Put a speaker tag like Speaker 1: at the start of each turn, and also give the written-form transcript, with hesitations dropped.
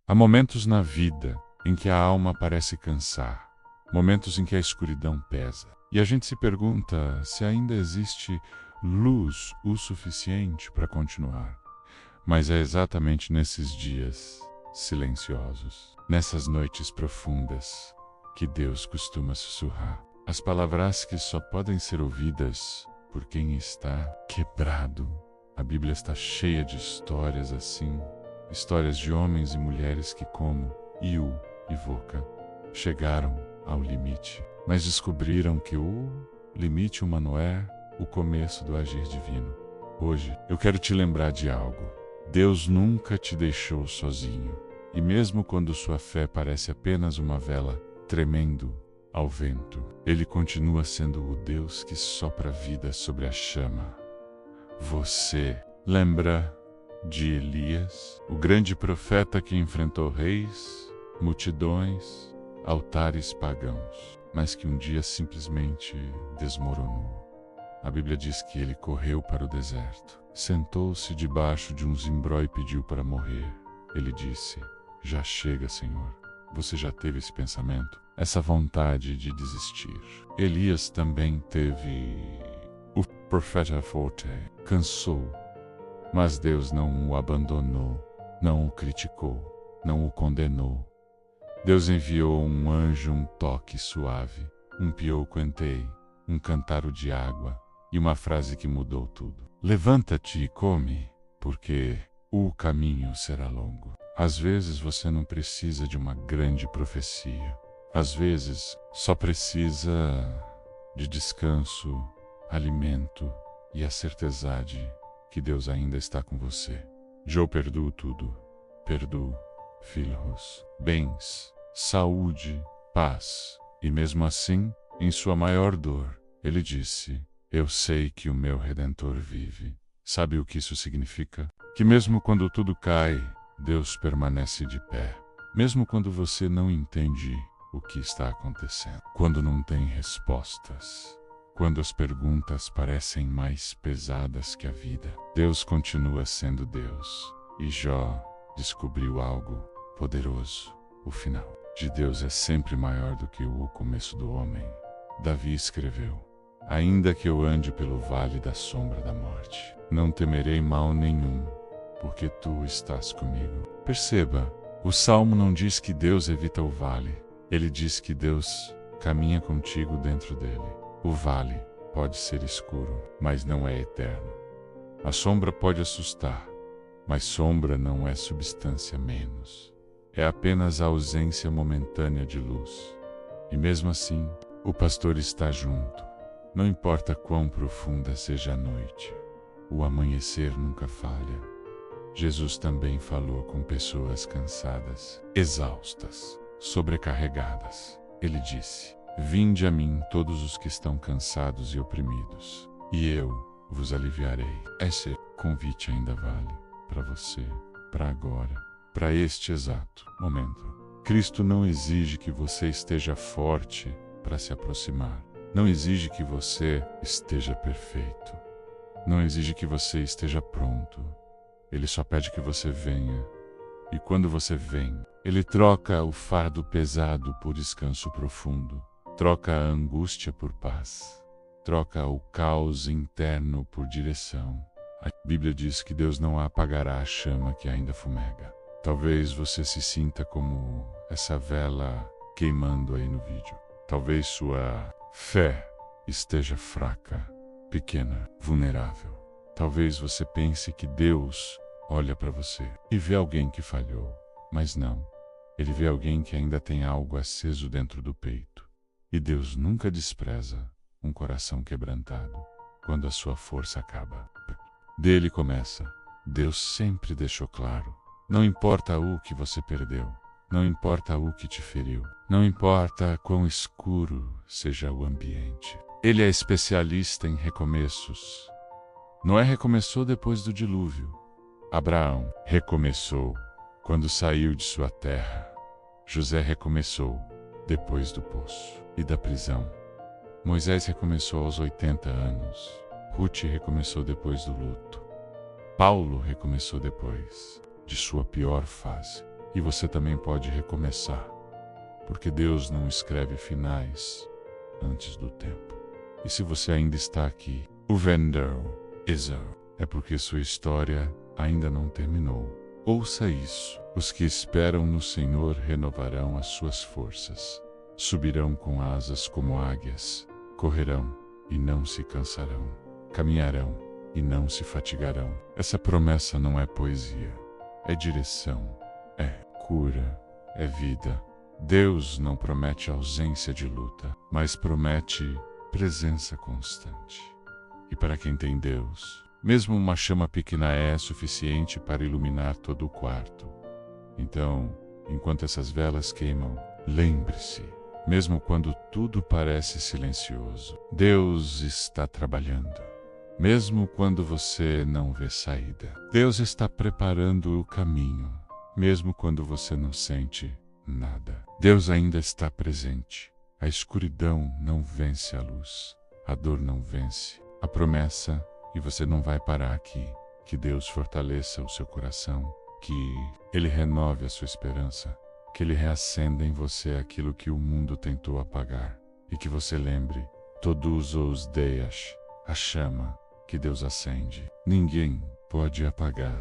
Speaker 1: Há momentos na vida em que a alma parece cansar, momentos em que a escuridão pesa. E a gente se pergunta se ainda existe luz o suficiente para continuar. Mas é exatamente nesses dias silenciosos, nessas noites profundas, que Deus costuma sussurrar. As palavras que só podem ser ouvidas por quem está quebrado. A Bíblia está cheia de histórias assim, histórias de homens e mulheres que, como Iu e Voca, chegaram ao limite, mas descobriram que o limite humano é o começo do agir divino. Hoje, eu quero te lembrar de algo. Deus nunca te deixou sozinho, e mesmo quando sua fé parece apenas uma vela tremendo ao vento, Ele continua sendo o Deus que sopra vida sobre a chama. Você lembra de Elias, o grande profeta que enfrentou reis, multidões, altares pagãos, mas que um dia simplesmente desmoronou? A Bíblia diz que ele correu para o deserto, sentou-se debaixo de um zimbro e pediu para morrer. Ele disse: já chega, Senhor. Você já teve esse pensamento? Essa vontade de desistir? Elias também teve. O profeta Forte cansou, mas Deus não o abandonou, não o criticou, não o condenou. Deus enviou um anjo, um toque suave, um piou-quentei, um cantaro de água e uma frase que mudou tudo. Levanta-te e come, porque o caminho será longo. Às vezes você não precisa de uma grande profecia. Às vezes só precisa de descanso, alimento e a certeza de que Deus ainda está com você. Eu perdoo tudo. Perdoo filhos, bens, saúde, paz. E mesmo assim, em sua maior dor, ele disse: eu sei que o meu Redentor vive. Sabe o que isso significa? Que mesmo quando tudo cai, Deus permanece de pé. Mesmo quando você não entende o que está acontecendo, quando não tem respostas, quando as perguntas parecem mais pesadas que a vida, Deus continua sendo Deus. E Jó descobriu algo poderoso. O final de Deus é sempre maior do que o começo do homem. Davi escreveu: ainda que eu ande pelo vale da sombra da morte, não temerei mal nenhum, porque tu estás comigo. Perceba, o Salmo não diz que Deus evita o vale. Ele diz que Deus caminha contigo dentro dele. O vale pode ser escuro, mas não é eterno. A sombra pode assustar, mas sombra não é substância menos. É apenas a ausência momentânea de luz. E mesmo assim, o pastor está junto. Não importa quão profunda seja a noite, o amanhecer nunca falha. Jesus também falou com pessoas cansadas, exaustas, sobrecarregadas. Ele disse: vinde a mim todos os que estão cansados e oprimidos, e eu vos aliviarei. Esse convite ainda vale para você, para agora, para este exato momento. Cristo não exige que você esteja forte para se aproximar. Não exige que você esteja perfeito. Não exige que você esteja pronto. Ele só pede que você venha. E quando você vem, Ele troca o fardo pesado por descanso profundo. Troca a angústia por paz. Troca o caos interno por direção. A Bíblia diz que Deus não apagará a chama que ainda fumega. Talvez você se sinta como essa vela queimando aí no vídeo. Talvez sua fé esteja fraca, pequena, vulnerável. Talvez você pense que Deus olha para você e vê alguém que falhou, mas não. Ele vê alguém que ainda tem algo aceso dentro do peito. E Deus nunca despreza um coração quebrantado quando a sua força acaba. Dele começa. Deus sempre deixou claro. Não importa o que você perdeu. Não importa o que te feriu. Não importa quão escuro seja o ambiente. Ele é especialista em recomeços. Noé recomeçou depois do dilúvio. Abraão recomeçou quando saiu de sua terra. José recomeçou depois do poço e da prisão. Moisés recomeçou aos 80 anos. Ruth recomeçou depois do luto. Paulo recomeçou depois de sua pior fase. E você também pode recomeçar, porque Deus não escreve finais antes do tempo. E se você ainda está aqui, o Wendell Izzo, é porque sua história ainda não terminou. Ouça isso: os que esperam no Senhor renovarão as suas forças. Subirão com asas como águias, correrão e não se cansarão, caminharão e não se fatigarão. Essa promessa não é poesia, é direção, é cura, é vida. Deus não promete ausência de luta, mas promete presença constante. E para quem tem Deus, mesmo uma chama pequena é suficiente para iluminar todo o quarto. Então, enquanto essas velas queimam, lembre-se, mesmo quando tudo parece silencioso, Deus está trabalhando. Mesmo quando você não vê saída, Deus está preparando o caminho. Mesmo quando você não sente nada, Deus ainda está presente. A escuridão não vence a luz. A dor não vence a promessa, e você não vai parar aqui. Que Deus fortaleça o seu coração, que Ele renove a sua esperança, que Ele reacenda em você aquilo que o mundo tentou apagar, e que você lembre, todos os dias, a chama que Deus acende, ninguém pode apagar.